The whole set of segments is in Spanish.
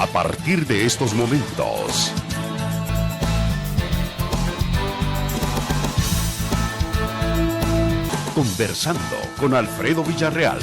a partir de estos momentos. Conversando con Alfredo Villarreal.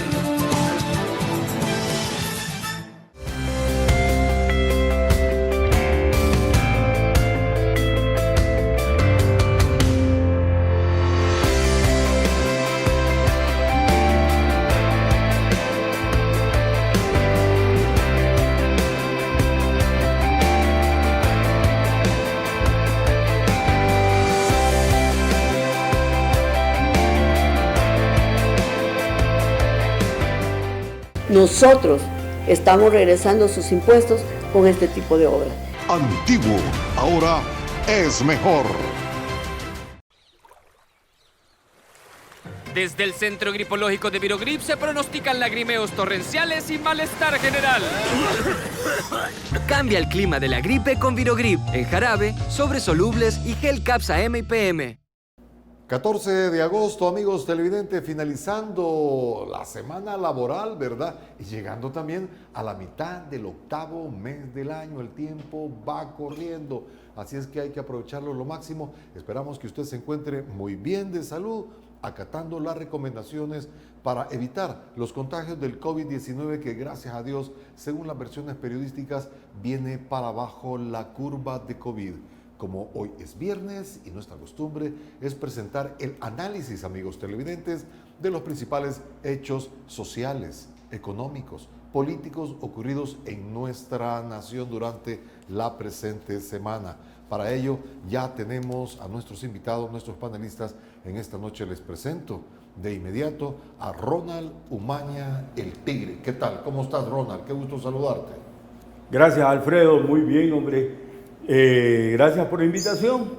Nosotros estamos regresando sus impuestos con este tipo de obras. Antiguo, ahora es mejor. Desde el Centro Gripológico de Virogrip se pronostican lagrimeos torrenciales y malestar general. Cambia el clima de la gripe con Virogrip, en jarabe, sobres solubles y gel Capsa M y PM. 14 de agosto, amigos televidentes, finalizando la semana laboral, ¿verdad? Y llegando también a la mitad del octavo mes del año. El tiempo va corriendo, así es que hay que aprovecharlo lo máximo. Esperamos que usted se encuentre muy bien de salud, acatando las recomendaciones para evitar los contagios del COVID-19 que, gracias a Dios, según las versiones periodísticas, viene para abajo la curva de COVID. Como hoy es viernes y nuestra costumbre es presentar el análisis, amigos televidentes, de los principales hechos sociales, económicos, políticos ocurridos en nuestra nación durante la presente semana. Para ello ya tenemos a nuestros invitados, nuestros panelistas. En esta noche les presento de inmediato a Ronald Umaña, el Tigre. ¿Qué tal? ¿Cómo estás, Ronald? Qué gusto saludarte. Gracias, Alfredo. Muy bien, hombre. Gracias por la invitación,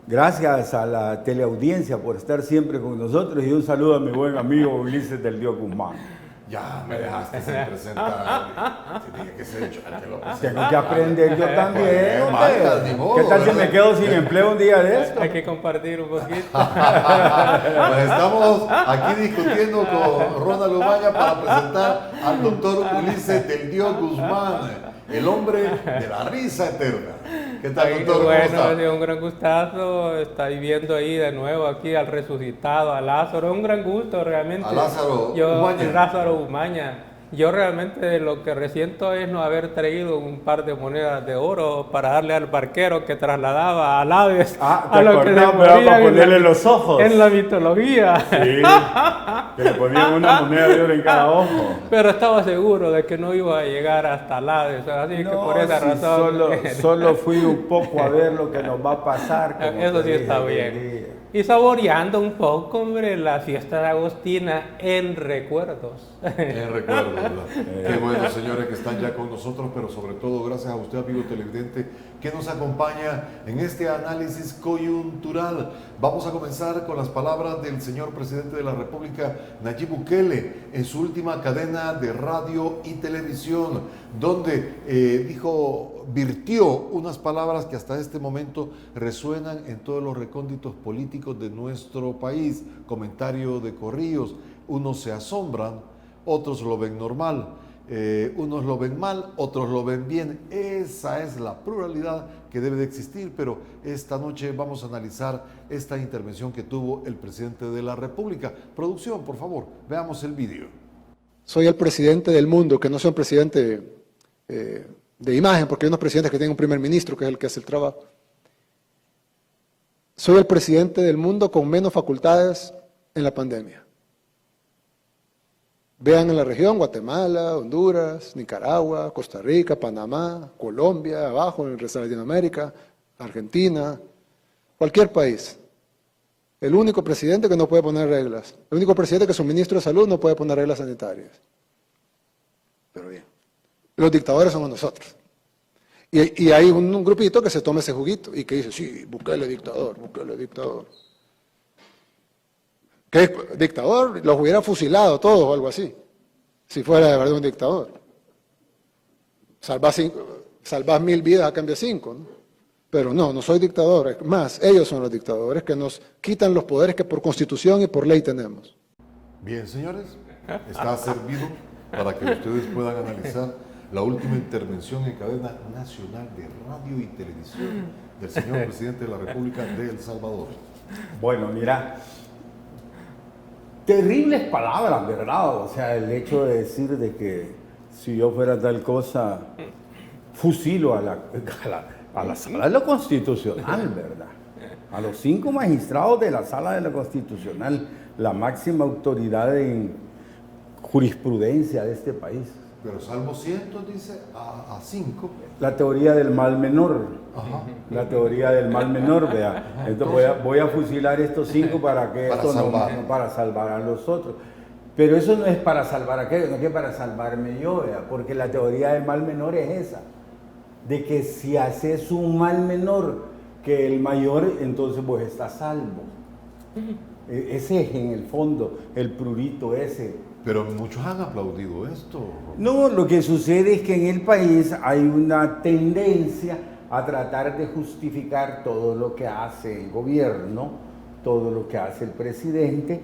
gracias a la teleaudiencia por estar siempre con nosotros y un saludo a mi buen amigo Ulises del Dios Guzmán. Ya me dejaste sin presentar. Tenía que ser yo el que lo presenta. Tengo que aprender yo también. Marcas, ni modo, ¿qué tal si ¿verdad? me quedo sin empleo un día de esto? Hay que compartir un poquito. Pues estamos aquí discutiendo con Ronald Umaña para presentar al doctor Ulises del Dios Guzmán, el hombre de la risa eterna. ¿Qué tal, doctor? ¿Cómo Bueno, está? es un gran gustazo estar viendo ahí de nuevo aquí al resucitado, a Lázaro. Es un gran gusto realmente. A Lázaro Umaña. Lázaro Umaña. Yo realmente lo que resiento es no haber traído un par de monedas de oro para darle al barquero que trasladaba a Aves a lo que se para ponerle los ojos. en la mitología. Sí, que le ponían una moneda de oro en cada ojo. Pero estaba seguro de que no iba a llegar hasta Aves, así que por esa razón... Solo fui un poco a ver lo que nos va a pasar. Eso sí está bien. Y saboreando un poco, hombre, la fiesta de Agostina en recuerdos. En recuerdo, ¿verdad? Qué bueno, señores, que están ya con nosotros, pero sobre todo gracias a usted, amigo televidente, que nos acompaña en este análisis coyuntural. Vamos a comenzar con las palabras del señor presidente de la República, Nayib Bukele, en su última cadena de radio y televisión, donde virtió unas palabras que hasta este momento resuenan en todos los recónditos políticos de nuestro país. Comentario de corrillos: unos se asombran, otros lo ven normal, unos lo ven mal, otros lo ven bien. Esa es la pluralidad que debe de existir, pero esta noche vamos a analizar esta intervención que tuvo el presidente de la República. Producción, por favor, veamos el vídeo. Soy el presidente del mundo, que no soy un presidente de imagen, porque hay unos presidentes que tienen un primer ministro, que es el que hace el trabajo. Soy el presidente del mundo con menos facultades en la pandemia. Vean en la región: Guatemala, Honduras, Nicaragua, Costa Rica, Panamá, Colombia, abajo en el resto de Latinoamérica, Argentina, cualquier país. El único presidente que no puede poner reglas, el único presidente que su ministro de salud no puede poner reglas sanitarias. Pero bien, los dictadores somos nosotros. Y hay un grupito que se toma ese juguito y que dice: sí, Bukele dictador, Bukele dictador. ¿Qué es dictador? Los hubiera fusilado todos o algo así, si fuera de verdad un dictador. Salvás 1000 vidas a cambio de 5, ¿no? Pero no soy dictador. Es más, ellos son los dictadores que nos quitan los poderes que por constitución y por ley tenemos. Bien, señores, está servido para que ustedes puedan analizar la última intervención en cadena nacional de radio y televisión del señor presidente de la República de El Salvador. Bueno, mira, terribles palabras, ¿verdad? O sea, el hecho de decir de que si yo fuera tal cosa, fusilo a la sala de lo constitucional, ¿verdad? A los 5 magistrados de la sala de lo constitucional, la máxima autoridad en jurisprudencia de este país. Pero Salmo 100 dice a 5. La teoría del mal menor. Ajá. La teoría del mal menor, vea. Entonces voy a fusilar estos 5 para que Para esto salvar. no para salvar a los otros. Pero eso no es para salvar a aquellos, no es que para salvarme yo, vea, porque la teoría del mal menor es esa, de que si haces un mal menor que el mayor, entonces vos estás salvo. Ese es en el fondo el prurito ese. Pero muchos han aplaudido esto. No, lo que sucede es que en el país hay una tendencia a tratar de justificar todo lo que hace el gobierno, todo lo que hace el presidente,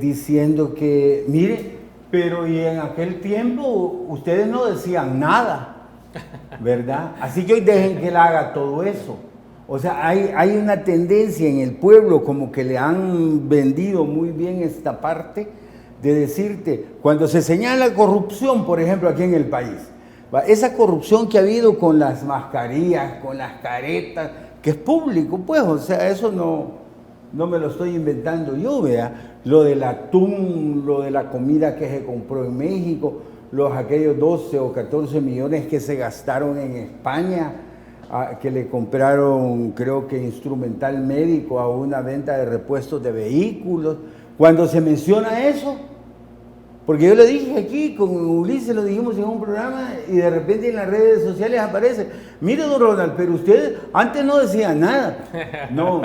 diciendo que, mire, pero y en aquel tiempo ustedes no decían nada, ¿verdad? Así que hoy dejen que él haga todo eso. O sea, hay una tendencia en el pueblo como que le han vendido muy bien esta parte de decirte, cuando se señala corrupción, por ejemplo, aquí en el país, esa corrupción que ha habido con las mascarillas, con las caretas, que es público, pues, o sea, eso no me lo estoy inventando yo, vea, lo del atún, lo de la comida que se compró en México, aquellos 12 o 14 millones que se gastaron en España, que le compraron, creo que instrumental médico a una venta de repuestos de vehículos. Cuando se menciona eso, porque yo lo dije aquí, con Ulises lo dijimos en un programa y de repente en las redes sociales aparece, mire don Ronald, pero usted antes no decía nada. No,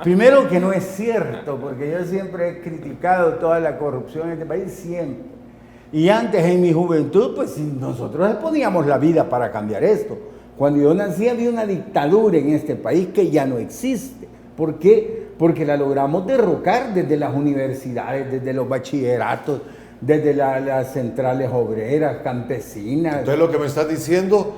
primero que no es cierto, porque yo siempre he criticado toda la corrupción en este país, siempre. Y antes en mi juventud, pues nosotros poníamos la vida para cambiar esto. Cuando yo nací había una dictadura en este país que ya no existe. ¿Por qué? Porque la logramos derrocar desde las universidades, desde los bachilleratos, desde las centrales obreras, campesinas. Entonces lo que me estás diciendo,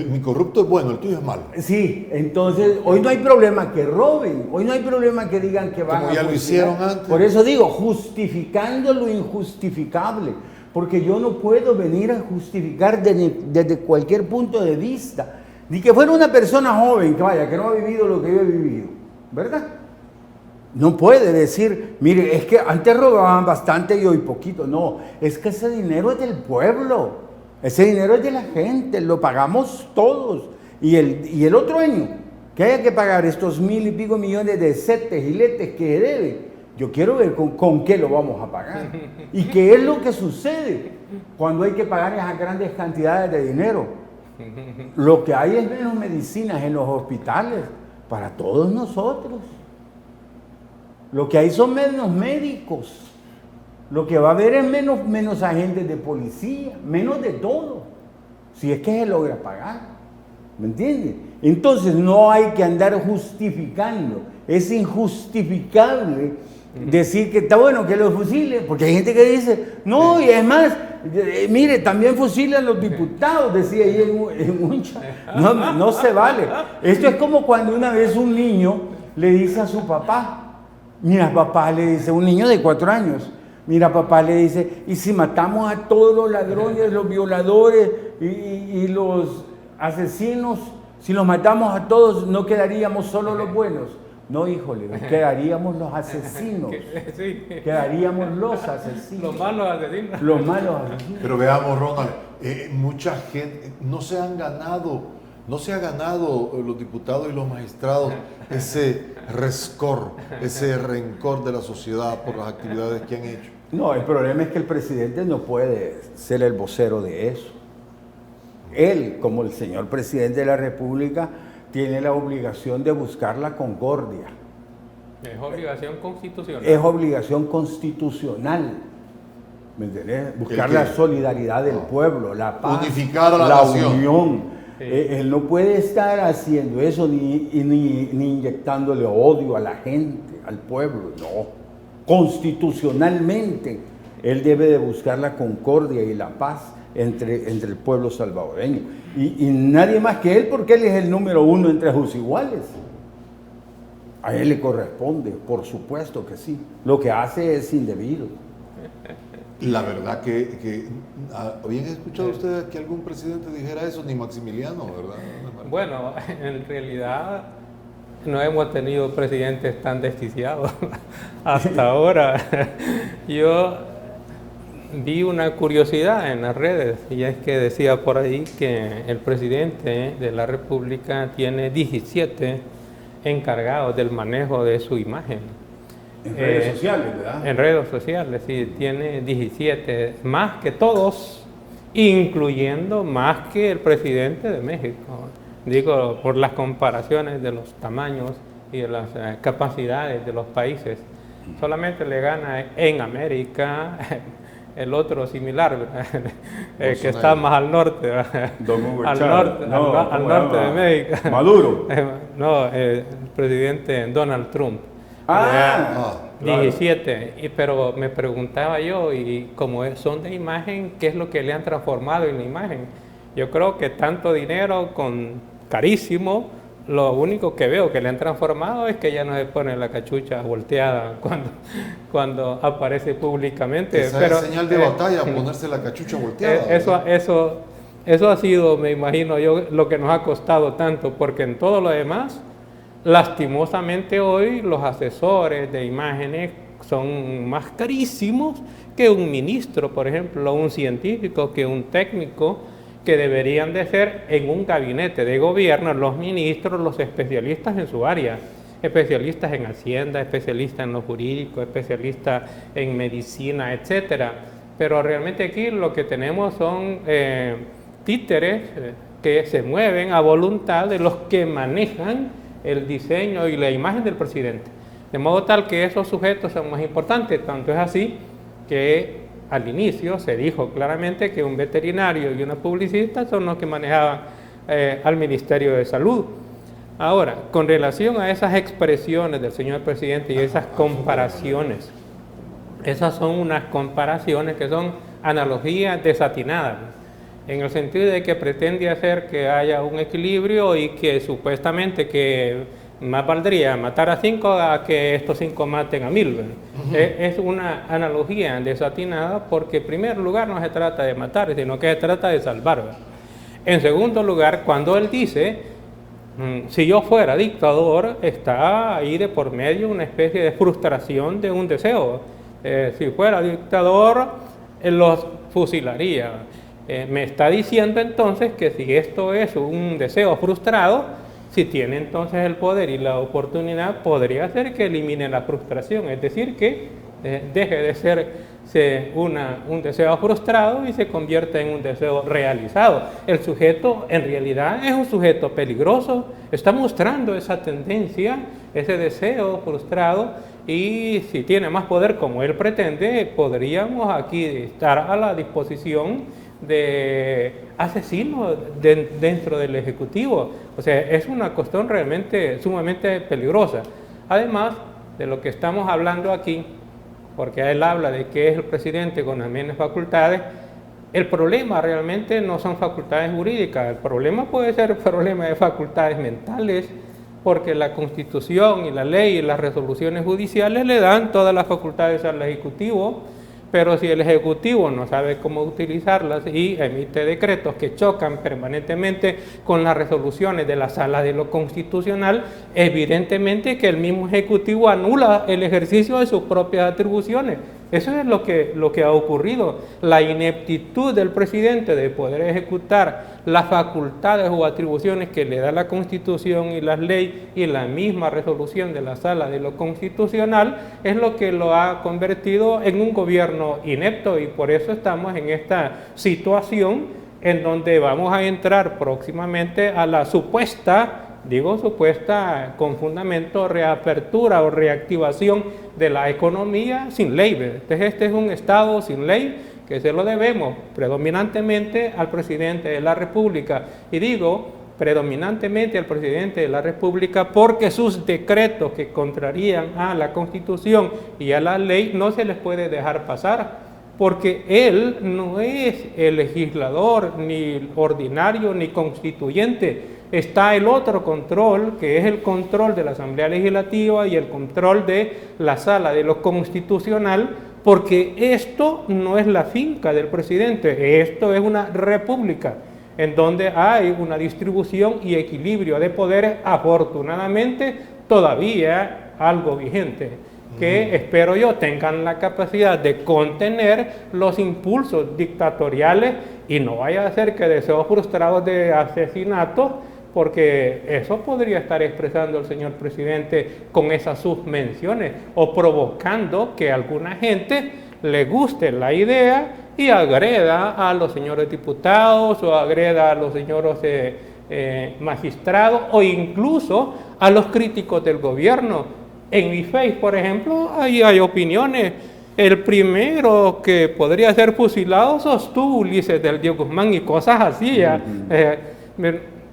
mi corrupto es bueno, el tuyo es malo. Sí, entonces hoy no hay problema que roben, hoy no hay problema que digan que van Como ya a lo hicieron antes. Por eso digo, justificando lo injustificable, porque yo no puedo venir a justificar desde cualquier punto de vista, ni que fuera una persona joven, que vaya, que no ha vivido lo que yo he vivido, ¿verdad? No puede decir, mire, es que antes robaban bastante y hoy poquito. No, es que ese dinero es del pueblo, ese dinero es de la gente, lo pagamos todos. Y el otro año, que haya que pagar estos 1,000 y pico millones de setes y letes que debe, yo quiero ver con qué lo vamos a pagar. ¿Y qué es lo que sucede cuando hay que pagar esas grandes cantidades de dinero? Lo que hay es menos medicinas en los hospitales para todos nosotros. Lo que hay son menos médicos. Lo que va a haber es menos agentes de policía, menos de todo. Si es que se logra pagar. ¿Me entiendes? Entonces no hay que andar justificando. Es injustificable decir que está bueno que los fusilen, porque hay gente que dice, no, y es más, mire, también fusilan los diputados, decía ahí en Uncha. No se vale. Esto es como cuando una vez un niño le dice a su papá, mira, papá, le dice, un niño de 4 años, mira, papá, le dice, y si matamos a todos los ladrones, los violadores y los asesinos, si los matamos a todos, ¿no quedaríamos solo los buenos? No, híjole, quedaríamos los asesinos. Sí. Quedaríamos los asesinos. Los malos asesinos. Los malos asesinos. Pero veamos, Ronald, mucha gente no se ha ganado los diputados y los magistrados ese rescor, ese rencor de la sociedad por las actividades que han hecho. No, el problema es que el presidente no puede ser el vocero de eso. Él, como el señor presidente de la República, tiene la obligación de buscar la concordia. Es obligación constitucional. Es obligación constitucional. ¿Me entendés? Buscar la solidaridad del pueblo, la paz, unificar a la nación. Unión. Sí. Él no puede estar haciendo eso ni inyectándole odio a la gente, al pueblo. No. Constitucionalmente, él debe de buscar la concordia y la paz entre el pueblo salvadoreño. Y nadie más que él, porque él es el número uno entre sus iguales. A él le corresponde, por supuesto que sí. Lo que hace es indebido. La verdad que ¿habían escuchado ustedes que algún presidente dijera eso? Ni Maximiliano, ¿verdad? Bueno, en realidad no hemos tenido presidentes tan desquiciados hasta ahora. Yo vi una curiosidad en las redes, y es que decía por ahí que el presidente de la República tiene 17 encargados del manejo de su imagen. En redes sociales, ¿verdad? En redes sociales, sí, tiene 17, más que todos, incluyendo más que el presidente de México. Digo, por las comparaciones de los tamaños y de las capacidades de los países. Solamente le gana en América el otro similar, que está más al norte, al norte de México. Maduro. No, el presidente Donald Trump. 17, pero me preguntaba yo, y como son de imagen, ¿qué es lo que le han transformado en la imagen? Yo creo que tanto dinero carísimo, lo único que veo que le han transformado es que ya no se pone la cachucha volteada cuando aparece públicamente. Esa es señal de batalla, ponerse la cachucha volteada. Eso ha sido, me imagino yo, lo que nos ha costado tanto, porque en todo lo demás, lastimosamente hoy los asesores de imágenes son más carísimos que un ministro, por ejemplo, un científico, que un técnico, que deberían de ser en un gabinete de gobierno los ministros, los especialistas en su área, especialistas en Hacienda, especialistas en lo jurídico, especialistas en medicina, etcétera. Pero realmente aquí lo que tenemos son títeres que se mueven a voluntad de los que manejan el diseño y la imagen del presidente. De modo tal que esos sujetos son más importantes. Tanto es así que al inicio se dijo claramente que un veterinario y una publicista son los que manejaban al Ministerio de Salud. Ahora, con relación a esas expresiones del señor presidente y esas comparaciones, esas son unas comparaciones que son analogías desatinadas, en el sentido de que pretende hacer que haya un equilibrio y que supuestamente que más valdría matar a 5 a que estos 5 maten a 1000. Es una analogía desatinada, porque en primer lugar no se trata de matar, sino que se trata de salvar. En segundo lugar, cuando él dice, si yo fuera dictador, está ahí de por medio una especie de frustración de un deseo. Si fuera dictador, los fusilaría. Me está diciendo entonces que si esto es un deseo frustrado, si tiene entonces el poder y la oportunidad, podría ser que elimine la frustración, es decir, que deje de ser un deseo frustrado y se convierta en un deseo realizado. El sujeto en realidad es un sujeto peligroso, está mostrando esa tendencia, ese deseo frustrado, y si tiene más poder como él pretende, podríamos aquí estar a la disposición de asesinos dentro del Ejecutivo. O sea, es una cuestión realmente sumamente peligrosa. Además de lo que estamos hablando aquí, porque él habla de que es el presidente con las mismas facultades, el problema realmente no son facultades jurídicas, el problema puede ser un problema de facultades mentales, porque la Constitución y la ley y las resoluciones judiciales le dan todas las facultades al Ejecutivo. Pero si el Ejecutivo no sabe cómo utilizarlas y emite decretos que chocan permanentemente con las resoluciones de la Sala de lo Constitucional, evidentemente que el mismo Ejecutivo anula el ejercicio de sus propias atribuciones. Eso es lo que ha ocurrido. La ineptitud del presidente de poder ejecutar las facultades o atribuciones que le da la Constitución y las leyes y la misma resolución de la Sala de lo Constitucional es lo que lo ha convertido en un gobierno inepto, y por eso estamos en esta situación en donde vamos a entrar próximamente a la supuesta con fundamento, reapertura o reactivación de la economía sin ley. Entonces este es un Estado sin ley que se lo debemos predominantemente al presidente de la República. Y digo predominantemente al presidente de la República porque sus decretos que contrarían a la Constitución y a la ley no se les puede dejar pasar. porque él no es el legislador, ni ordinario, ni constituyente. Está el otro control, que es el control de la Asamblea Legislativa y el control de la Sala de lo Constitucional, porque esto no es la finca del presidente, esto es una república, en donde hay una distribución y equilibrio de poderes, afortunadamente todavía algo vigente, que espero yo tengan la capacidad de contener los impulsos dictatoriales y no vaya a ser que deseos frustrados de asesinato, porque eso podría estar expresando el señor presidente con esas submenciones o provocando que a alguna gente le guste la idea y agreda a los señores diputados o agreda a los señores magistrados o incluso a los críticos del gobierno. En mi Face, por ejemplo, ahí hay opiniones. El primero que podría ser fusilado sos tú, Ulises del Diego Guzmán, y cosas así.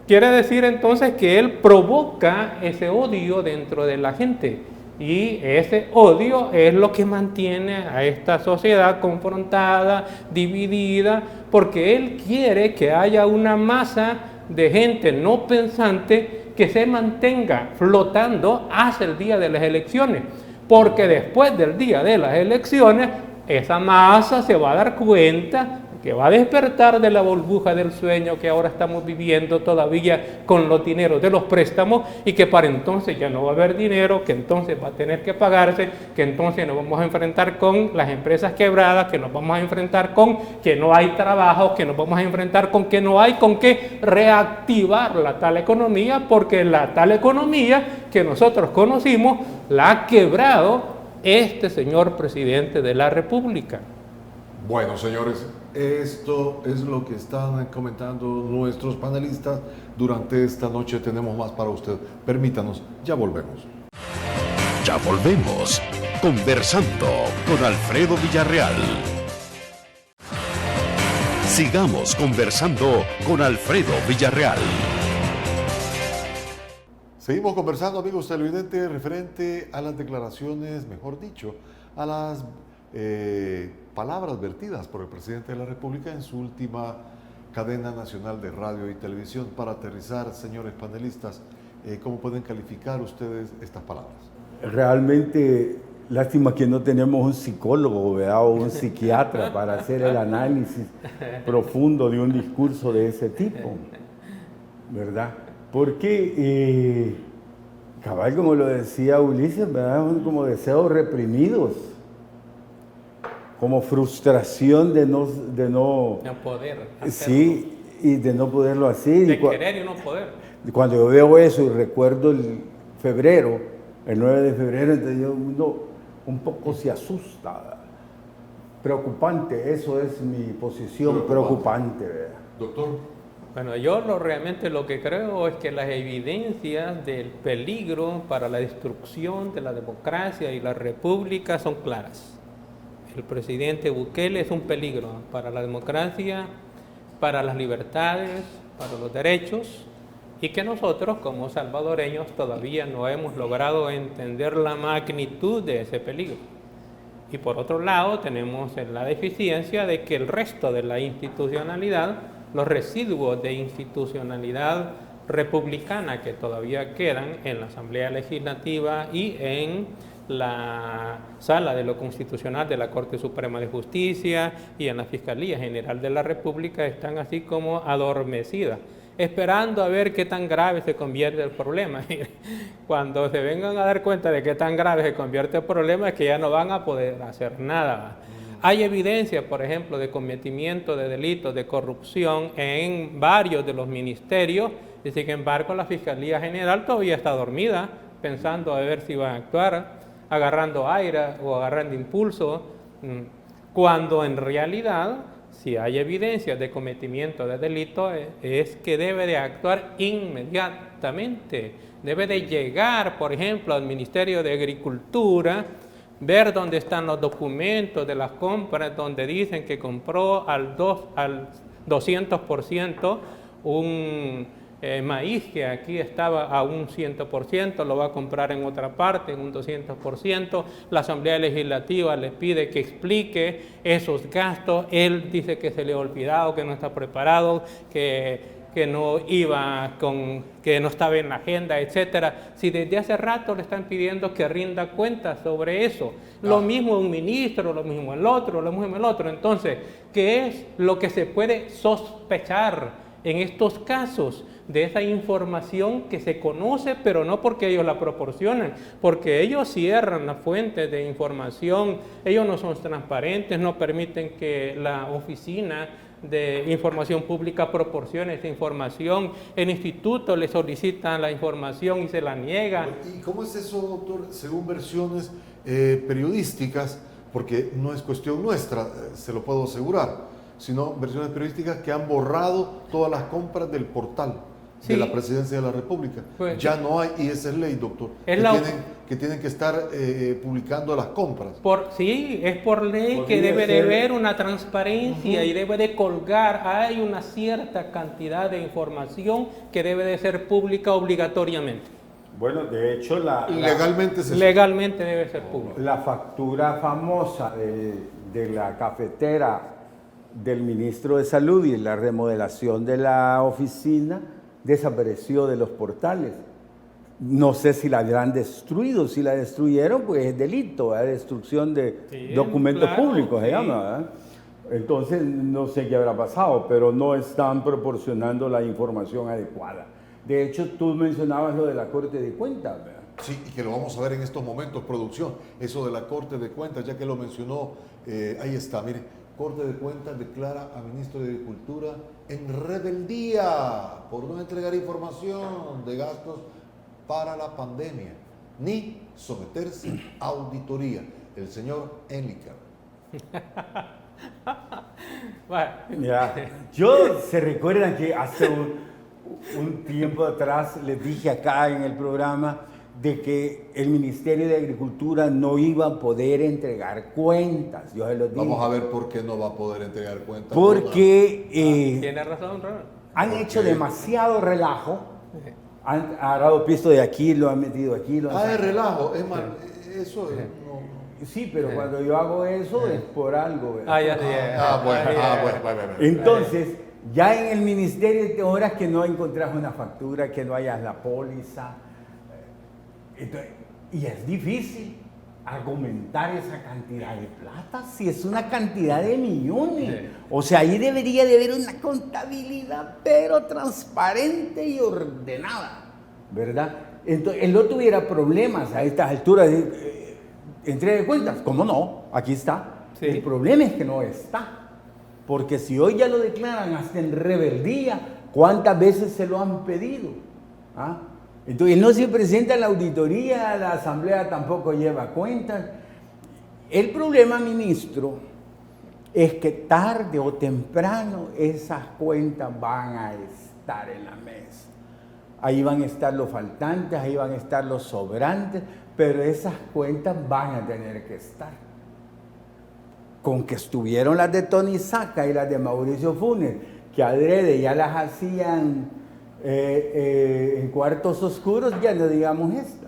Quiere decir entonces que él provoca ese odio dentro de la gente y ese odio es lo que mantiene a esta sociedad confrontada, dividida, porque él quiere que haya una masa de gente no pensante que se mantenga flotando hasta el día de las elecciones, porque después del día de las elecciones esa masa se va a dar cuenta que va a despertar de la burbuja del sueño que ahora estamos viviendo todavía con los dineros de los préstamos y que para entonces ya no va a haber dinero, que entonces va a tener que pagarse, que entonces nos vamos a enfrentar con las empresas quebradas, que nos vamos a enfrentar con que no hay trabajo, que nos vamos a enfrentar con que no hay con qué reactivar la tal economía, porque la tal economía que nosotros conocimos la ha quebrado este señor presidente de la República. Bueno, señores, esto es lo que están comentando nuestros panelistas durante esta noche. Tenemos más para usted. Permítanos, ya volvemos. Ya volvemos. Conversando con Alfredo Villarreal. Sigamos conversando con Alfredo Villarreal. Seguimos conversando, amigos televidentes, referente a las declaraciones, mejor dicho, a las palabras vertidas por el presidente de la República en su última cadena nacional de radio y televisión. Para aterrizar, señores panelistas, ¿cómo pueden calificar ustedes estas palabras? Realmente, lástima que no tenemos un psicólogo, ¿verdad? O un psiquiatra para hacer el análisis profundo de un discurso de ese tipo, ¿verdad? Porque, cabal, como lo decía Ulises, ¿verdad? Son como deseos reprimidos, como frustración de no poder hacerlo. Sí, y de no poderlo hacer. De querer y no poder. Cuando yo veo eso y recuerdo el 9 de febrero, entonces uno un poco se asusta. Preocupante, eso es mi posición, preocupante, ¿verdad? Doctor. Bueno, yo realmente lo que creo es que las evidencias del peligro para la destrucción de la democracia y la república son claras. El presidente Bukele es un peligro para la democracia, para las libertades, para los derechos, y que nosotros como salvadoreños todavía no hemos logrado entender la magnitud de ese peligro. Y por otro lado tenemos la deficiencia de que el resto de la institucionalidad, los residuos de institucionalidad republicana que todavía quedan en la Asamblea Legislativa y en la Sala de lo Constitucional de la Corte Suprema de Justicia y en la Fiscalía General de la República, están así como adormecidas, esperando a ver qué tan grave se convierte el problema. Cuando se vengan a dar cuenta de qué tan grave se convierte el problema, es que ya no van a poder hacer nada. Hay evidencia, por ejemplo, de cometimiento de delitos de corrupción en varios de los ministerios, y sin embargo la Fiscalía General todavía está dormida, pensando a ver si van a actuar, agarrando aire o agarrando impulso, cuando en realidad, si hay evidencia de cometimiento de delito, es que debe de actuar inmediatamente. Debe de llegar, por ejemplo, al Ministerio de Agricultura, ver dónde están los documentos de las compras, donde dicen que compró al 200% un maíz que aquí estaba a un 100%, lo va a comprar en otra parte, en un 200%. La Asamblea Legislativa le pide que explique esos gastos. Él dice que se le ha olvidado, que no está preparado, que no iba que no estaba en la agenda, etcétera. Si desde hace rato le están pidiendo que rinda cuentas sobre eso. Lo mismo un ministro, lo mismo el otro, lo mismo el otro. Entonces, ¿qué es lo que se puede sospechar en estos casos de esa información que se conoce, pero no porque ellos la proporcionan, porque ellos cierran las fuentes de información, ellos no son transparentes, no permiten que la oficina de información pública proporcione esa información, el instituto le solicita la información y se la niega. ¿Y cómo es eso, doctor? Según versiones periodísticas, porque no es cuestión nuestra, se lo puedo asegurar, sino versiones periodísticas que han borrado todas las compras del portal de la Presidencia de la República. Pues, ya no hay, y esa es ley, doctor, que tienen que estar publicando las compras. Sí, es por ley que debe de haber una transparencia y debe de colgar. Hay una cierta cantidad de información que debe de ser pública obligatoriamente. Bueno, de hecho, legalmente debe ser pública. La factura famosa de la cafetera del ministro de Salud y la remodelación de la oficina desapareció de los portales. No sé si la habrán destruido. Si la destruyeron, pues es delito, ¿verdad? Destrucción de documentos públicos, se llama, ¿verdad? Entonces, no sé qué habrá pasado, pero no están proporcionando la información adecuada. De hecho, tú mencionabas lo de la Corte de Cuentas, ¿verdad? Sí, y que lo vamos a ver en estos momentos, producción. Eso de la Corte de Cuentas, ya que lo mencionó, ahí está, mire. Corte de Cuentas declara a ministro de Agricultura en rebeldía por no entregar información de gastos para la pandemia, ni someterse a auditoría. El señor Enliker. Se recuerdan que hace un tiempo atrás les dije acá en el programa de que el Ministerio de Agricultura no iba a poder entregar cuentas. Yo se los dije. Vamos a ver por qué no va a poder entregar cuentas. Porque tiene razón, Ronald. Han hecho demasiado relajo. Han agarrado pisto de aquí, lo han metido aquí. Es relajo, es mal. Eso no. Sí, pero cuando yo hago eso es por algo, ¿verdad? Bueno. Entonces, ya en el ministerio te horas que no encontrás una factura, que no hayas la póliza. Entonces, y es difícil argumentar esa cantidad de plata si es una cantidad de millones. Sí. O sea, ahí debería de haber una contabilidad, pero transparente y ordenada, ¿verdad? Entonces, él no tuviera problemas a estas alturas de entrega de cuentas. ¿Cómo no? Aquí está. Sí. El problema es que no está. Porque si hoy ya lo declaran hasta en rebeldía, ¿cuántas veces se lo han pedido? ¿Ah? Entonces, no se presenta a la auditoría, la asamblea tampoco lleva cuentas. El problema, ministro, es que tarde o temprano esas cuentas van a estar en la mesa. Ahí van a estar los faltantes, ahí van a estar los sobrantes, pero esas cuentas van a tener que estar. Con que estuvieron las de Tony Saca y las de Mauricio Funes, que adrede ya las hacían en cuartos oscuros, ya no digamos esta.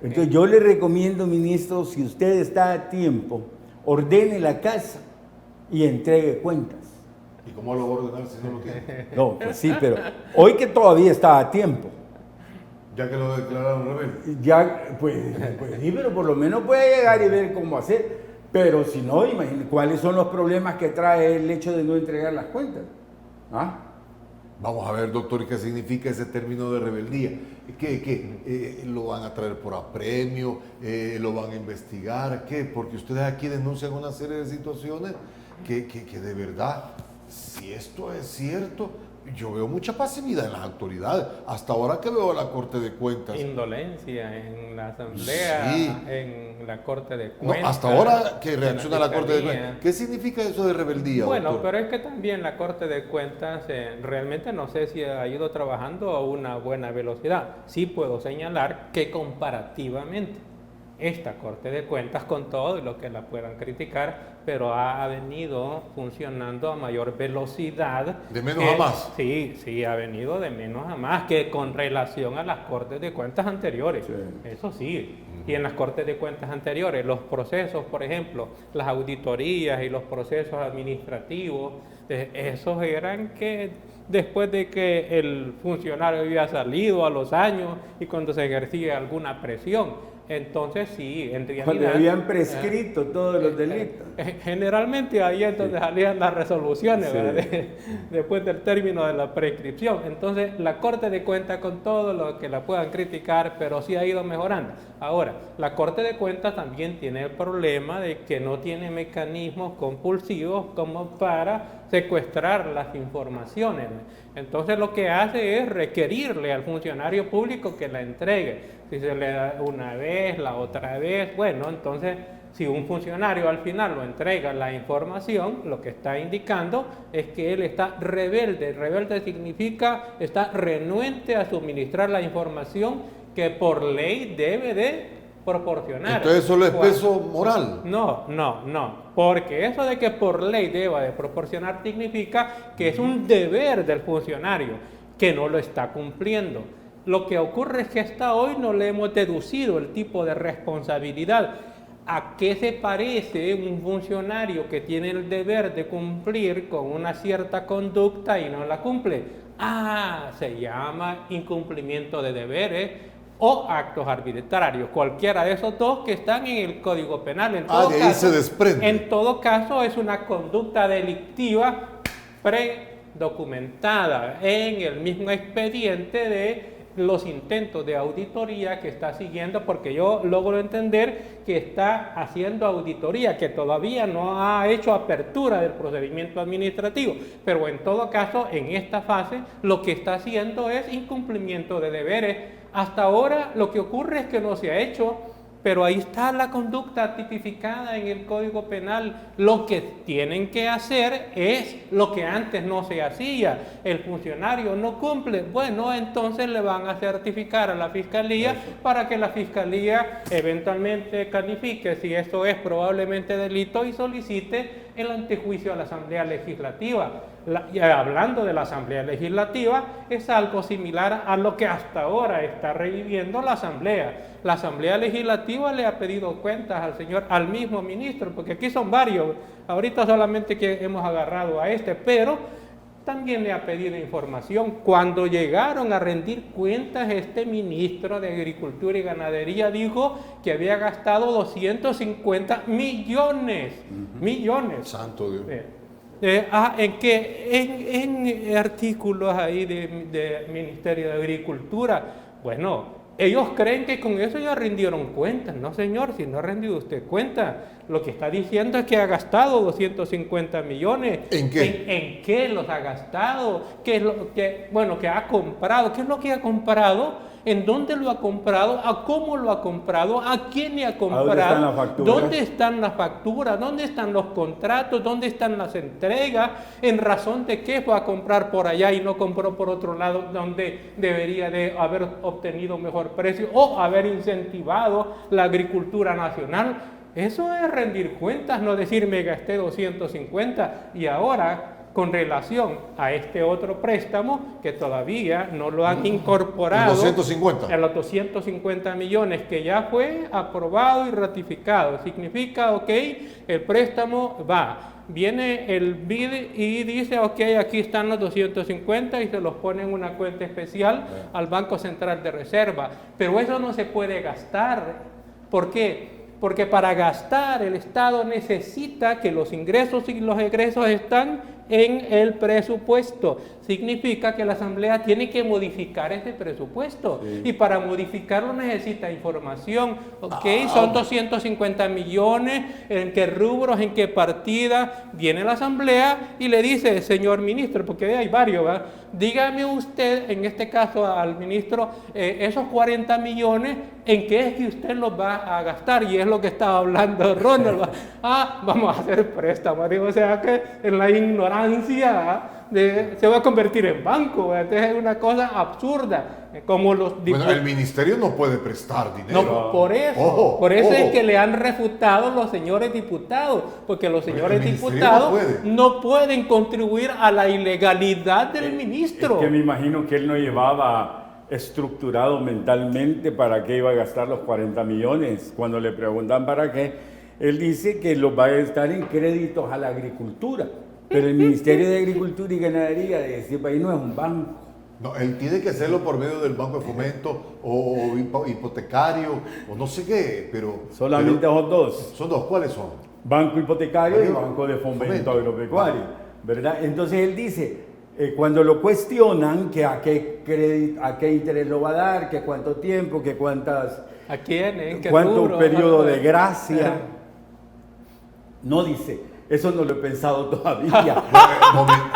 Entonces yo le recomiendo, ministro, si usted está a tiempo, ordene la casa y entregue cuentas. ¿Y cómo lo va a ordenar si no lo tiene? No, pues sí, pero hoy que todavía está a tiempo. Ya que lo declararon rebelde. Ya, pues sí, pero por lo menos puede llegar y ver cómo hacer. Pero si no, imagínate, ¿cuáles son los problemas que trae el hecho de no entregar las cuentas? ¿Ah? Vamos a ver, doctor, ¿qué significa ese término de rebeldía? ¿Qué lo van a traer por apremio? ¿Lo van a investigar? ¿Qué? Porque ustedes aquí denuncian una serie de situaciones que de verdad, si esto es cierto, yo veo mucha pasividad en las autoridades. Hasta ahora que veo a la Corte de Cuentas. Indolencia en la Asamblea, sí. En la Corte de Cuentas. No, hasta ahora que reacciona la Corte de Cuentas. ¿Qué significa eso de rebeldía, bueno, doctor? Pero es que también la Corte de Cuentas realmente no sé si ha ido trabajando a una buena velocidad. Sí puedo señalar que comparativamente esta Corte de Cuentas, con todo y lo que la puedan criticar, pero ha venido funcionando a mayor velocidad. De menos a más. Sí, ha venido de menos a más que con relación a las Cortes de Cuentas anteriores. Sí. Eso sí. Y en las Cortes de Cuentas anteriores, los procesos, por ejemplo, las auditorías y los procesos administrativos, esos eran que después de que el funcionario había salido a los años y cuando se ejercía alguna presión. Entonces sí, en realidad... Cuando habían prescrito todos los delitos. Generalmente ahí es donde salían las resoluciones, Sí. ¿verdad? Después del término de la prescripción. Entonces la Corte de Cuentas, con todo lo que la puedan criticar, pero sí ha ido mejorando. Ahora, la Corte de Cuentas también tiene el problema de que no tiene mecanismos compulsivos como para secuestrar las informaciones. Entonces lo que hace es requerirle al funcionario público que la entregue. Si se le da una vez, la otra vez, bueno, entonces si un funcionario al final lo entrega la información, lo que está indicando es que él está rebelde. Rebelde significa está renuente a suministrar la información que por ley debe de proporcionar. Entonces solo es peso moral. No, porque eso de que por ley deba de proporcionar significa que es un deber del funcionario que no lo está cumpliendo. Lo que ocurre es que hasta hoy no le hemos deducido el tipo de responsabilidad. ¿A qué se parece un funcionario que tiene el deber de cumplir con una cierta conducta y no la cumple? Se llama incumplimiento de deberes o actos arbitrarios, cualquiera de esos dos que están en el Código Penal. En todo de ahí caso, se desprende. En todo caso, es una conducta delictiva predocumentada en el mismo expediente de los intentos de auditoría que está siguiendo, porque yo logro entender que está haciendo auditoría, que todavía no ha hecho apertura del procedimiento administrativo, pero en todo caso, en esta fase, lo que está haciendo es incumplimiento de deberes. Hasta ahora lo que ocurre es que no se ha hecho, pero ahí está la conducta tipificada en el Código Penal. Lo que tienen que hacer es lo que antes no se hacía. El funcionario no cumple, bueno, entonces le van a certificar a la Fiscalía para que la Fiscalía eventualmente califique si esto es probablemente delito y solicite el antejuicio a la Asamblea Legislativa. Hablando de la Asamblea Legislativa, es algo similar a lo que hasta ahora está reviviendo la Asamblea. La Asamblea Legislativa le ha pedido cuentas al mismo ministro, porque aquí son varios, ahorita solamente que hemos agarrado a este, pero también le ha pedido información. Cuando llegaron a rendir cuentas, este ministro de Agricultura y Ganadería dijo que había gastado 250 millones. Santo Dios. En artículos ahí de Ministerio de Agricultura, bueno, ellos creen que con eso ya rindieron cuentas. No, señor, si no ha rendido usted cuenta, lo que está diciendo es que ha gastado 250 millones. ¿En qué? ¿En qué los ha gastado? ¿Qué es lo que, que ha comprado? ¿Qué es lo que ha comprado? ¿En dónde lo ha comprado? ¿A cómo lo ha comprado? ¿A quién le ha comprado? ¿Dónde están las facturas? ¿Dónde están los contratos? ¿Dónde están las entregas? ¿En razón de qué fue a comprar por allá y no compró por otro lado donde debería de haber obtenido mejor precio o haber incentivado la agricultura nacional? Eso es rendir cuentas, no decir me gasté 250 y ahora con relación a este otro préstamo que todavía no lo han incorporado. 250. A los 250 millones que ya fue aprobado y ratificado. Significa, ok, el préstamo va. Viene el BID y dice, ok, aquí están los 250 y se los pone en una cuenta especial al Banco Central de Reserva. Pero eso no se puede gastar. ¿Por qué? Porque para gastar el Estado necesita que los ingresos y los egresos están en el presupuesto. Significa que la Asamblea tiene que modificar ese presupuesto. Sí. Y para modificarlo necesita información. Ok, son 250 millones, ¿en qué rubros, en qué partida? Viene la Asamblea y le dice, señor ministro, porque hay varios, ¿verdad? Dígame usted, en este caso al ministro, esos 40 millones, ¿en qué es que usted los va a gastar? Y es lo que estaba hablando Ronald. Vamos a hacer préstamos. O sea que en la ignorancia Francia se va a convertir en banco. Entonces es una cosa absurda. Como los Bueno, el ministerio no puede prestar dinero. No, por eso, Ojo. es que le han refutado los señores diputados, porque los señores el ministerio diputados no puede. no pueden contribuir a la ilegalidad del ministro. Es que me imagino que él no llevaba estructurado mentalmente para qué iba a gastar los 40 millones. Cuando le preguntan para qué, él dice que los va a gastar en créditos a la agricultura. Pero el Ministerio de Agricultura y Ganadería de este país no es un banco. No, él tiene que hacerlo por medio del Banco de Fomento o hipotecario o no sé qué, pero... Solamente son dos. Son dos, ¿cuáles son? Banco hipotecario y Banco Banco de Fomento Fomento. Agropecuario, ¿verdad? Entonces él dice, cuando lo cuestionan, que a qué interés lo va a dar, que cuánto tiempo, que cuántas... ¿A quién? ¿En qué cuánto rubro? periodo de gracia. No dice, eso no lo he pensado todavía.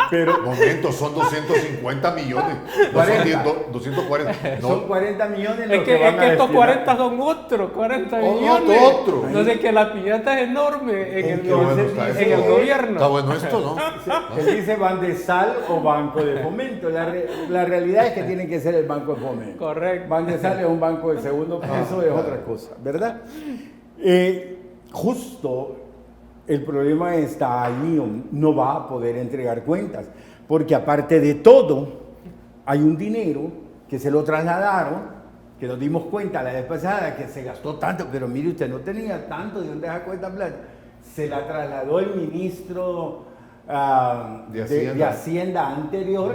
Pero, momento, son 250 millones. No son 10, 240. No, Son 40 millones Es los que, van a estos destinar. 40 son otros 40 millones. Otro. Entonces que la piñata es enorme en Qué bueno está el esto. gobierno. Está bueno esto, ¿no? Él dice Bandesal o Banco de Fomento. La realidad es que tiene que ser el Banco de Fomento. Correcto. Bandesal es un banco de segundo peso, es otra cosa, ¿verdad? Justo el problema está allí, no va a poder entregar cuentas, porque aparte de todo, hay un dinero que se lo trasladaron, que nos dimos cuenta la vez pasada que se gastó tanto, pero mire usted, no tenía tanto, ¿de dónde sacó esta plata? Se la trasladó el ministro de Hacienda anterior,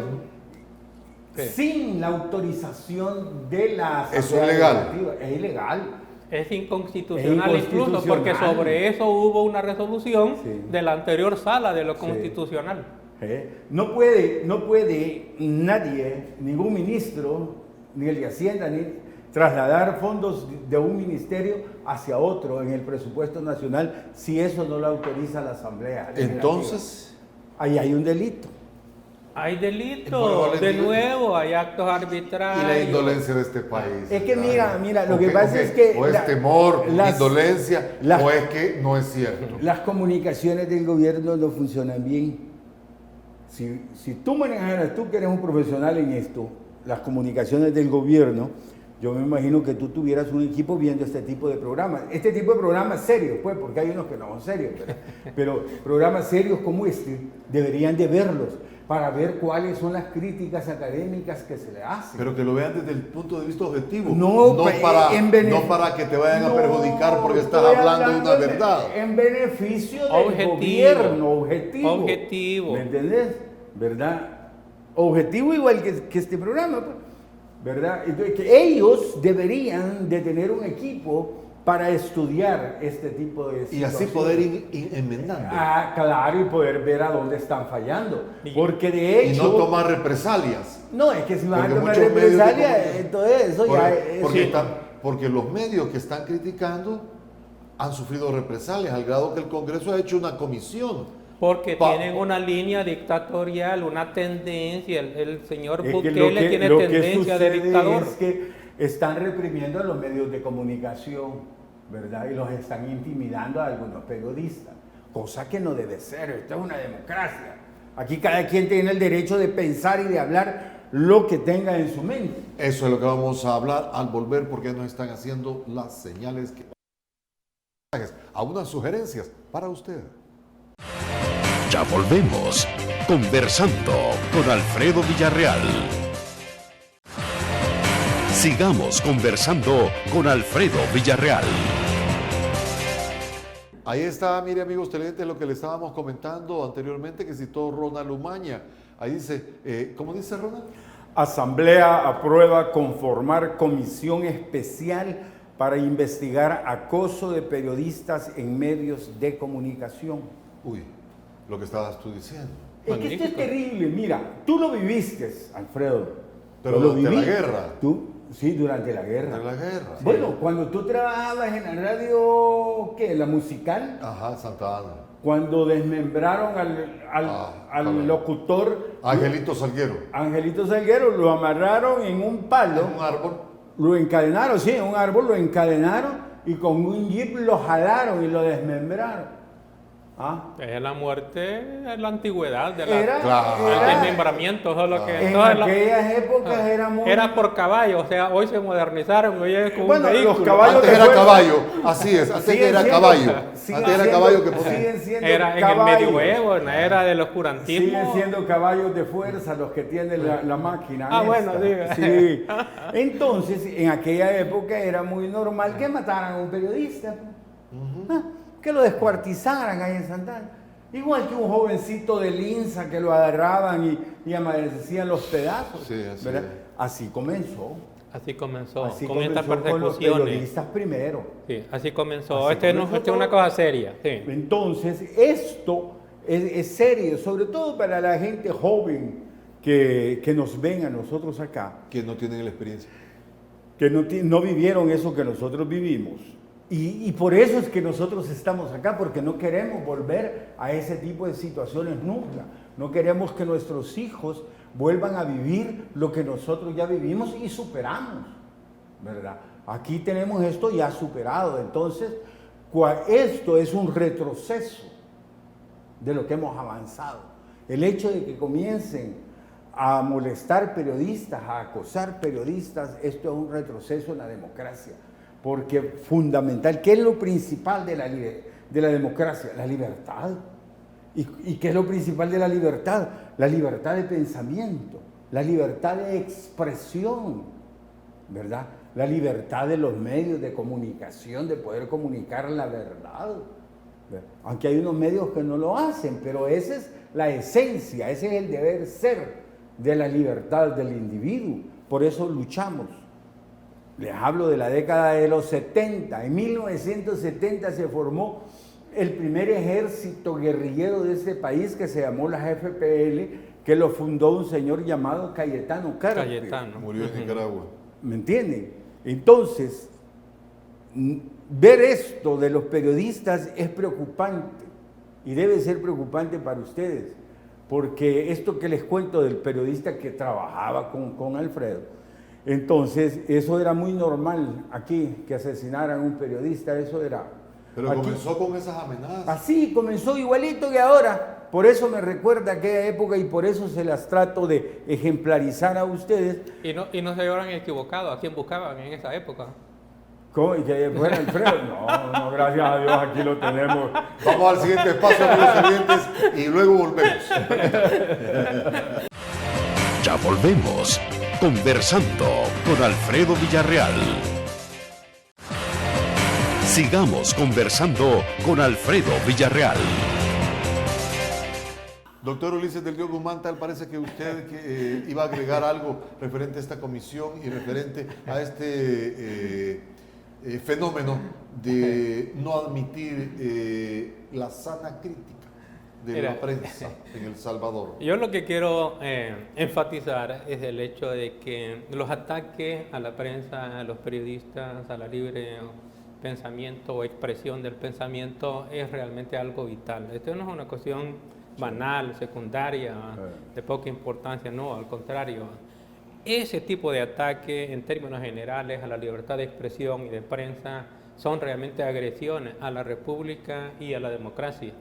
sin la autorización de la Asamblea Eso es legal. Legislativa. Es ilegal. Es inconstitucional, incluso inconstitucional. porque sobre eso hubo una resolución Sí. de la anterior sala de lo Sí. constitucional. No puede nadie, ningún ministro, ni el de Hacienda, ni trasladar fondos de un ministerio hacia otro en el presupuesto nacional si eso no lo autoriza la Asamblea Legislativa. Entonces, ahí hay un delito. Hay Bueno, delitos, de Valentín. nuevo, hay actos y arbitrarios. la indolencia de este país. Es que mira, lo O que pasa es que o es temor, las- indolencia, las- o es que no es cierto. Las comunicaciones del gobierno no funcionan bien. Si tú manejaras, tú que eres un profesional en esto, las comunicaciones del gobierno, yo me imagino que tú tuvieras un equipo viendo este tipo de programas. Este tipo de programas serios, pues, porque hay unos que no son serios, pero programas serios como este deberían de verlos para ver cuáles son las críticas académicas que se le hacen. Pero que lo vean desde el punto de vista objetivo. No, no para que te vayan a perjudicar porque estás estoy hablando de una hablando verdad. En beneficio del Objetivo. gobierno, objetivo. Objetivo. ¿Me entendés? ¿Verdad? Objetivo igual que este programa, pues, ¿verdad? Entonces, que ellos deberían de tener un equipo para estudiar este tipo de Y así situaciones. poder ir enmendando. Claro, y poder ver a dónde están fallando. Porque de Y hecho... no tomar represalias. No, es que si van a Porque tomar muchos medios de represalia, comunicación- entonces eso ya es... Porque los medios que están criticando han sufrido represalias al grado que el Congreso ha hecho una comisión. Porque tienen una línea dictatorial, una tendencia. El señor Es que Bukele tiene lo que tendencia de sucede dictador. es que están reprimiendo a los medios de comunicación, ¿verdad? Y los están intimidando a algunos periodistas, cosa que no debe ser. Esto es una democracia. Aquí cada quien tiene el derecho de pensar y de hablar lo que tenga en su mente. Eso es lo que vamos a hablar al volver porque nos están haciendo las señales que... Algunas sugerencias para usted. Ya volvemos. Conversando con Alfredo Villarreal. Sigamos conversando con Alfredo Villarreal. Ahí está, mire amigos televidentes, lo que le estábamos comentando anteriormente que citó Ronald Umaña. Ahí dice, ¿cómo dice Ronald? Asamblea aprueba conformar comisión especial para investigar acoso de periodistas en medios de comunicación. Uy, lo que estabas tú diciendo. Es que esto es terrible. Mira, tú lo viviste, Alfredo. Pero Yo lo durante la viví. guerra. Sí, durante la guerra. De la guerra. Bueno, cuando tú trabajabas en la radio, ¿qué? La musical, Ajá, Santa Ana. cuando desmembraron al locutor Angelito Salguero. Angelito Salguero, lo amarraron en un palo, En un árbol. lo encadenaron, sí, en un árbol lo encadenaron y con un jeep lo jalaron y lo desmembraron. ¿Ah? Es la muerte, es la antigüedad de Era- el desmembramiento, solo que En todas las- aquellas épocas era muy... era por caballo, o sea, hoy se modernizaron, hoy es con Bueno, un vehículo. los caballos Antes de era fuerza. caballo, así es, antes Siguen era siendo- caballo. siguen Antes era siendo- caballo que ponía. siguen siendo Era en el caballos. medioevo, en la era del oscurantismo. Siguen siendo caballos de fuerza los que tienen la máquina. Ah, bueno, esta. sí. Sí. Entonces, en aquella época era muy normal que mataran a un periodista. Ah, que lo descuartizaran ahí en Santana. Igual que un jovencito de Linza que lo agarraban y amanecían los pedazos. Sí, así ¿verdad? es. Así comenzó. Así comenzó, Así con estas comenzó con los persecuciones. periodistas primero. Sí, así comenzó. Así Esta es comenzó una todo. cosa seria. Sí. Entonces, esto es serio, sobre todo para la gente joven que nos ven a nosotros acá, Que no tienen la experiencia. que no vivieron eso que nosotros vivimos. Y por eso es que nosotros estamos acá, porque no queremos volver a ese tipo de situaciones nunca. No queremos que nuestros hijos vuelvan a vivir lo que nosotros ya vivimos y superamos, ¿verdad? Aquí tenemos esto ya superado, entonces esto es un retroceso de lo que hemos avanzado. El hecho de que comiencen a molestar periodistas, a acosar periodistas, esto es un retroceso en la democracia, porque fundamental, ¿qué es lo principal de la democracia? La libertad. ¿Y qué es lo principal de la libertad? La libertad de pensamiento, la libertad de expresión, ¿verdad? La libertad de los medios de comunicación, de poder comunicar la verdad. Aunque hay unos medios que no lo hacen, pero esa es la esencia, ese es el deber ser de la libertad del individuo. Por eso luchamos. Les hablo de la década de los 70. En 1970 se formó el primer ejército guerrillero de este país que se llamó la FPL, que lo fundó un señor llamado Cayetano Carpe. Cayetano. Murió en Nicaragua. ¿Me entienden? Entonces, ver esto de los periodistas es preocupante y debe ser preocupante para ustedes, porque esto que les cuento del periodista que trabajaba con Alfredo, entonces eso era muy normal aquí, que asesinaran a un periodista, eso era... Pero aquí, comenzó con esas amenazas. así comenzó igualito que ahora. Por eso me recuerda aquella época y por eso se las trato de ejemplarizar a ustedes. Y no se habrán equivocado. ¿A quién buscaban en esa época? ¿Cómo? ¿Y que fuera Alfredo? No, gracias a Dios, aquí lo tenemos. Vamos al siguiente espacio, amigos televidentes, y luego volvemos. Ya volvemos. Conversando con Alfredo Villarreal. Sigamos conversando con Alfredo Villarreal. Doctor Ulises del Río Guzmán, tal parece que usted iba a agregar algo referente a esta comisión y referente a este fenómeno de no admitir la sana crítica de la prensa en El Salvador. Yo lo que quiero enfatizar es el hecho de que los ataques a la prensa, a los periodistas, a la libre pensamiento o expresión del pensamiento es realmente algo vital. Esto no es una cuestión banal, secundaria, de poca importancia, no, al contrario. Ese tipo de ataque en términos generales a la libertad de expresión y de prensa son realmente agresiones a la república y a la democracia,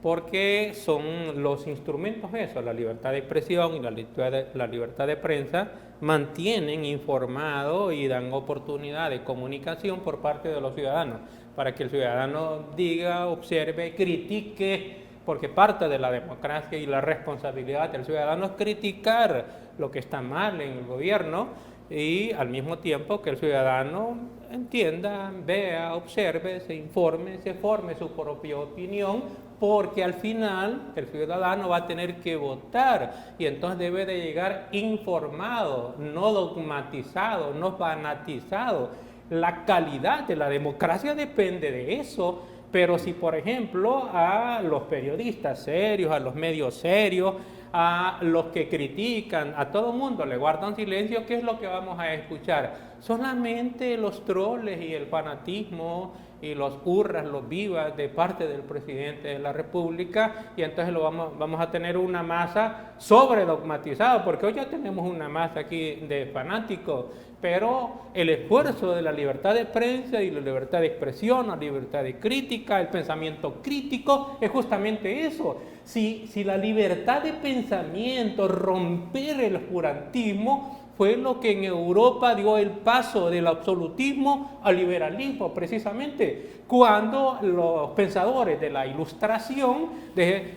porque son los instrumentos esos, la libertad de expresión y la libertad de prensa, mantienen informado y dan oportunidad de comunicación por parte de los ciudadanos, para que el ciudadano diga, observe, critique, porque parte de la democracia y la responsabilidad del ciudadano es criticar lo que está mal en el gobierno y al mismo tiempo que el ciudadano entienda, vea, observe, se informe, se forme su propia opinión, porque al final el ciudadano va a tener que votar y entonces debe de llegar informado, no dogmatizado, no fanatizado. La calidad de la democracia depende de eso. Pero si, por ejemplo, a los periodistas serios, a los medios serios, a los que critican, a todo mundo le guardan silencio, ¿qué es lo que vamos a escuchar? Solamente los troles y el fanatismo y los hurras, los vivas de parte del presidente de la República, y entonces vamos a tener una masa sobredogmatizada, porque hoy ya tenemos una masa aquí de fanáticos, pero el esfuerzo de la libertad de prensa y la libertad de expresión, la libertad de crítica, el pensamiento crítico, es justamente eso. Si la libertad de pensamiento, romper el oscurantismo, fue lo que en Europa dio el paso del absolutismo al liberalismo, precisamente, cuando los pensadores de la Ilustración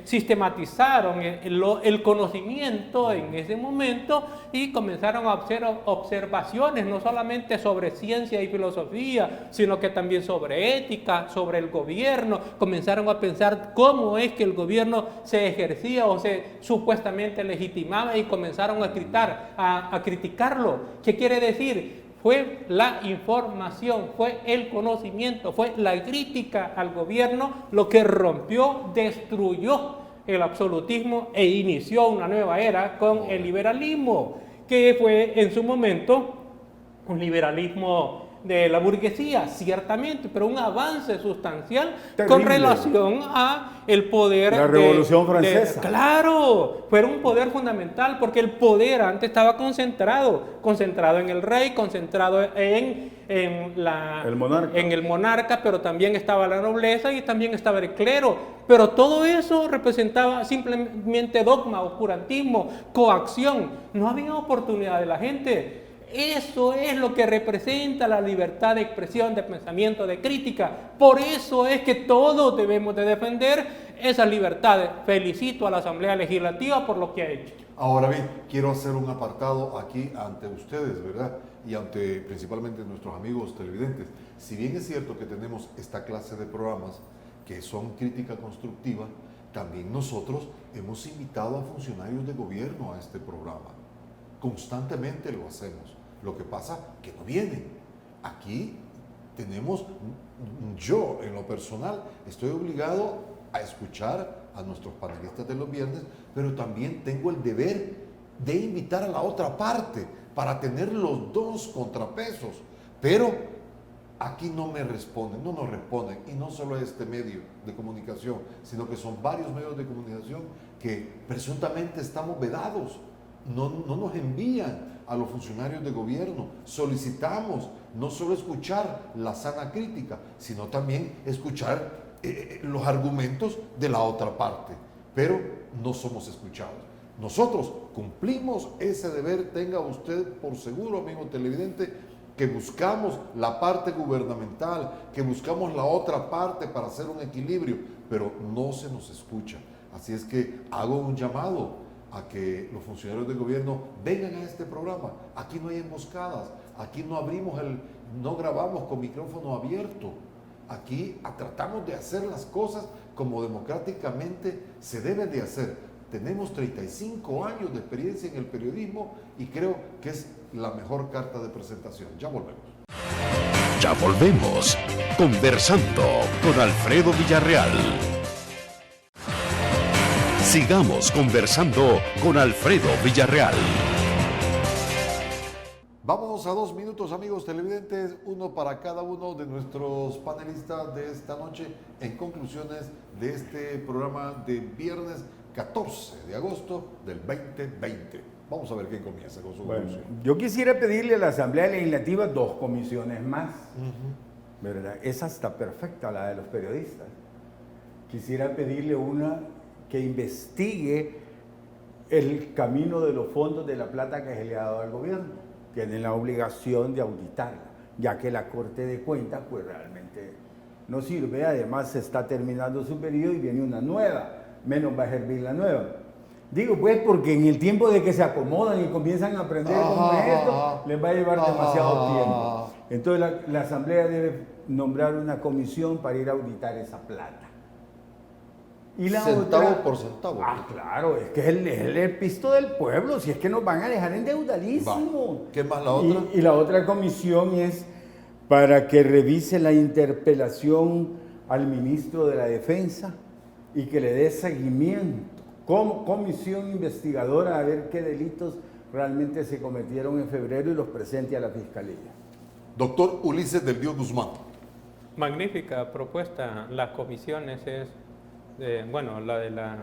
sistematizaron el conocimiento en ese momento y comenzaron a hacer observaciones no solamente sobre ciencia y filosofía, sino que también sobre ética, sobre el gobierno. Comenzaron a pensar cómo es que el gobierno se ejercía o se supuestamente legitimaba, y comenzaron a criticarlo. ¿Qué quiere decir? Fue la información, fue el conocimiento, fue la crítica al gobierno lo que rompió, destruyó el absolutismo e inició una nueva era con el liberalismo, que fue en su momento un liberalismo de la burguesía, ciertamente, pero un avance sustancial con relación a el poder la Revolución Francesa. Claro, fue un poder fundamental, porque el poder antes estaba concentrado en el rey, concentrado en el monarca, pero también estaba la nobleza y también estaba el clero. Pero todo eso representaba simplemente dogma, oscurantismo, coacción. No había oportunidad de la gente. Eso es lo que representa la libertad de expresión, de pensamiento, de crítica. Por eso es que todos debemos de defender esas libertades. Felicito a la Asamblea Legislativa por lo que ha hecho. Ahora bien, quiero hacer un apartado aquí ante ustedes, ¿verdad? Y ante principalmente nuestros amigos televidentes. Si bien es cierto que tenemos esta clase de programas que son crítica constructiva, también nosotros hemos invitado a funcionarios de gobierno a este programa. Constantemente lo hacemos. Lo que pasa que no vienen. Aquí tenemos, yo en lo personal estoy obligado a escuchar a nuestros panelistas de los viernes, pero también tengo el deber de invitar a la otra parte para tener los dos contrapesos. Pero aquí no me responden, no nos responden, y no solo este medio de comunicación, sino que son varios medios de comunicación que presuntamente estamos vedados. No nos envían a los funcionarios de gobierno. Solicitamos no solo escuchar la sana crítica, sino también escuchar los argumentos de la otra parte, pero no somos escuchados. Nosotros cumplimos ese deber, tenga usted por seguro, amigo televidente, que buscamos la parte gubernamental, que buscamos la otra parte para hacer un equilibrio, pero no se nos escucha. Así es que hago un llamado a que los funcionarios de gobierno vengan a este programa. Aquí no hay emboscadas, aquí no grabamos con micrófono abierto. Aquí tratamos de hacer las cosas como democráticamente se deben de hacer. Tenemos 35 años de experiencia en el periodismo y creo que es la mejor carta de presentación. Ya volvemos. Ya volvemos. Conversando con Alfredo Villarreal. Sigamos conversando con Alfredo Villarreal. Vamos a 2 minutos, amigos televidentes, uno para cada uno de nuestros panelistas de esta noche en conclusiones de este programa de viernes 14 de agosto del 2020. Vamos a ver quién comienza con su conclusión. Yo quisiera pedirle a la Asamblea Legislativa 2 comisiones más. ¿Verdad? Esa está perfecta, la de los periodistas. Quisiera pedirle una que investigue el camino de los fondos de la plata que se le ha dado al gobierno. Tienen la obligación de auditarla, ya que la Corte de Cuentas pues realmente no sirve. Además se está terminando su periodo y viene una nueva, menos va a servir la nueva. Digo pues porque en el tiempo de que se acomodan y comienzan a aprender cómo es esto, les va a llevar demasiado tiempo. Entonces la Asamblea debe nombrar una comisión para ir a auditar esa plata. Y la centavo otra, por centavo. Claro, es que es el pisto del pueblo, si es que nos van a dejar endeudadísimos. ¿Qué más la otra? Y la otra comisión es para que revise la interpelación al ministro de la Defensa y que le dé seguimiento como comisión investigadora a ver qué delitos realmente se cometieron en febrero y los presente a la Fiscalía. Doctor Ulises del Dios Guzmán. Magnífica propuesta. Las comisiones es, bueno, la de la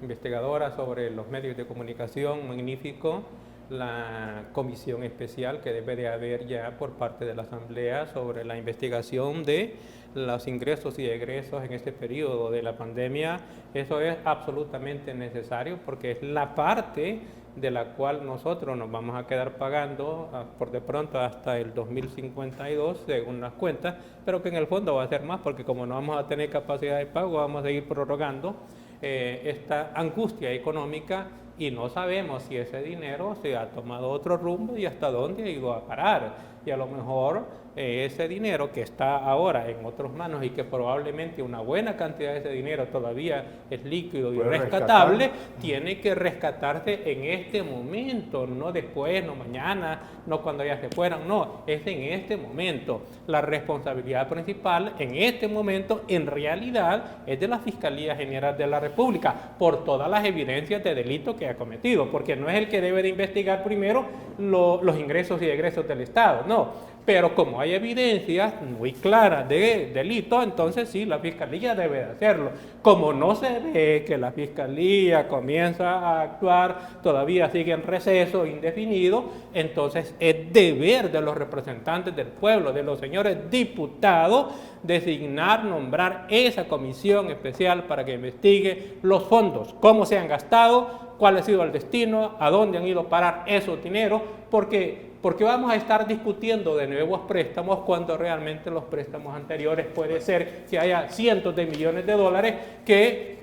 investigadora sobre los medios de comunicación, magnífico. La comisión especial que debe de haber ya por parte de la Asamblea sobre la investigación de los ingresos y egresos en este periodo de la pandemia, eso es absolutamente necesario porque es la parte de la cual nosotros nos vamos a quedar pagando por de pronto hasta el 2052 según las cuentas, pero que en el fondo va a ser más porque como no vamos a tener capacidad de pago vamos a seguir prorrogando esta angustia económica y no sabemos si ese dinero se ha tomado otro rumbo y hasta dónde ha ido a parar. Y a lo mejor ese dinero que está ahora en otras manos y que probablemente una buena cantidad de ese dinero todavía es líquido y rescatable, tiene que rescatarse en este momento, no después, no mañana, no cuando ya se fueran, no, es en este momento. La responsabilidad principal en este momento en realidad es de la Fiscalía General de la República por todas las evidencias de delito que ha cometido, porque no es el que debe de investigar primero los ingresos y egresos del Estado, no. Pero como hay evidencias muy claras de delito, entonces sí, la Fiscalía debe de hacerlo. Como no se ve que la Fiscalía comienza a actuar, todavía sigue en receso indefinido, entonces es deber de los representantes del pueblo, de los señores diputados, designar, nombrar esa comisión especial para que investigue los fondos, cómo se han gastado, cuál ha sido el destino, a dónde han ido a parar esos dineros, porque vamos a estar discutiendo de nuevos préstamos cuando realmente los préstamos anteriores puede ser que haya cientos de millones de dólares que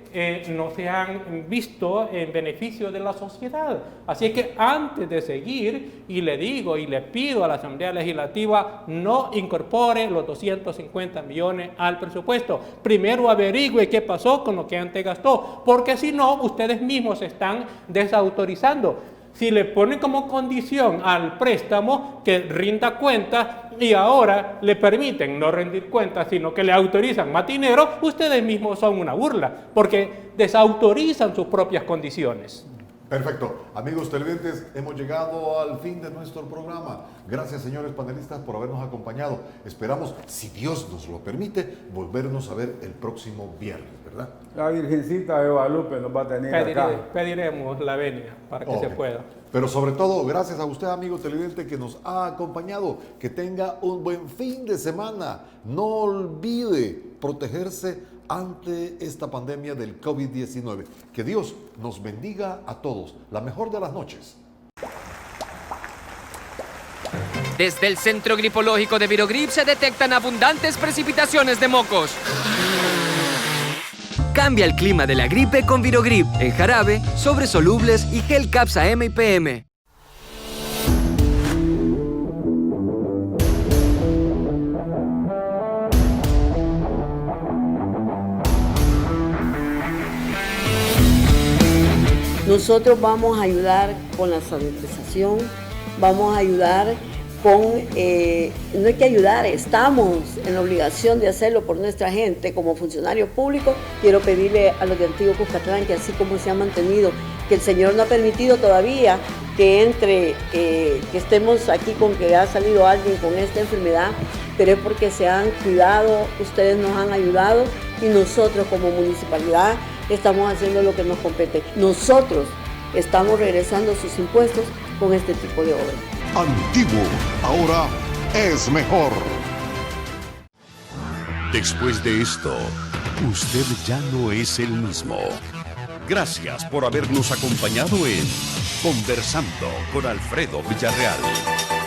no se han visto en beneficio de la sociedad. Así es que antes de seguir, y le digo y le pido a la Asamblea Legislativa, no incorpore los 250 millones al presupuesto. Primero averigüe qué pasó con lo que antes gastó, porque si no, ustedes mismos se están desautorizando. Si le ponen como condición al préstamo que rinda cuentas y ahora le permiten no rendir cuentas, sino que le autorizan más dinero, ustedes mismos son una burla, porque desautorizan sus propias condiciones. Perfecto. Amigos televidentes, hemos llegado al fin de nuestro programa. Gracias, señores panelistas, por habernos acompañado. Esperamos, si Dios nos lo permite, volvernos a ver el próximo viernes, ¿verdad? La Virgencita de Guadalupe nos va a tener acá. Pediremos la venia para que se pueda. Pero sobre todo, gracias a usted, amigo televidente, que nos ha acompañado. Que tenga un buen fin de semana. No olvide protegerse ante esta pandemia del COVID-19. Que Dios nos bendiga a todos. La mejor de las noches. Desde el Centro Gripológico de Virogrip se detectan abundantes precipitaciones de mocos. Cambia el clima de la gripe con Virogrip en jarabe, sobres solubles y gel Capsa M y PM. Nosotros vamos a ayudar con la sanitización, vamos a ayudar con, no hay que ayudar, estamos en la obligación de hacerlo por nuestra gente. Como funcionario público, quiero pedirle a los de Antiguo Cuscatlán que así como se ha mantenido, que el Señor no ha permitido todavía que que estemos aquí con que ha salido alguien con esta enfermedad, pero es porque se han cuidado, ustedes nos han ayudado y nosotros como municipalidad estamos haciendo lo que nos compete. Nosotros estamos regresando sus impuestos con este tipo de obras. Antiguo, ahora es mejor. Después de esto, usted ya no es el mismo. Gracias por habernos acompañado en Conversando con Alfredo Villarreal.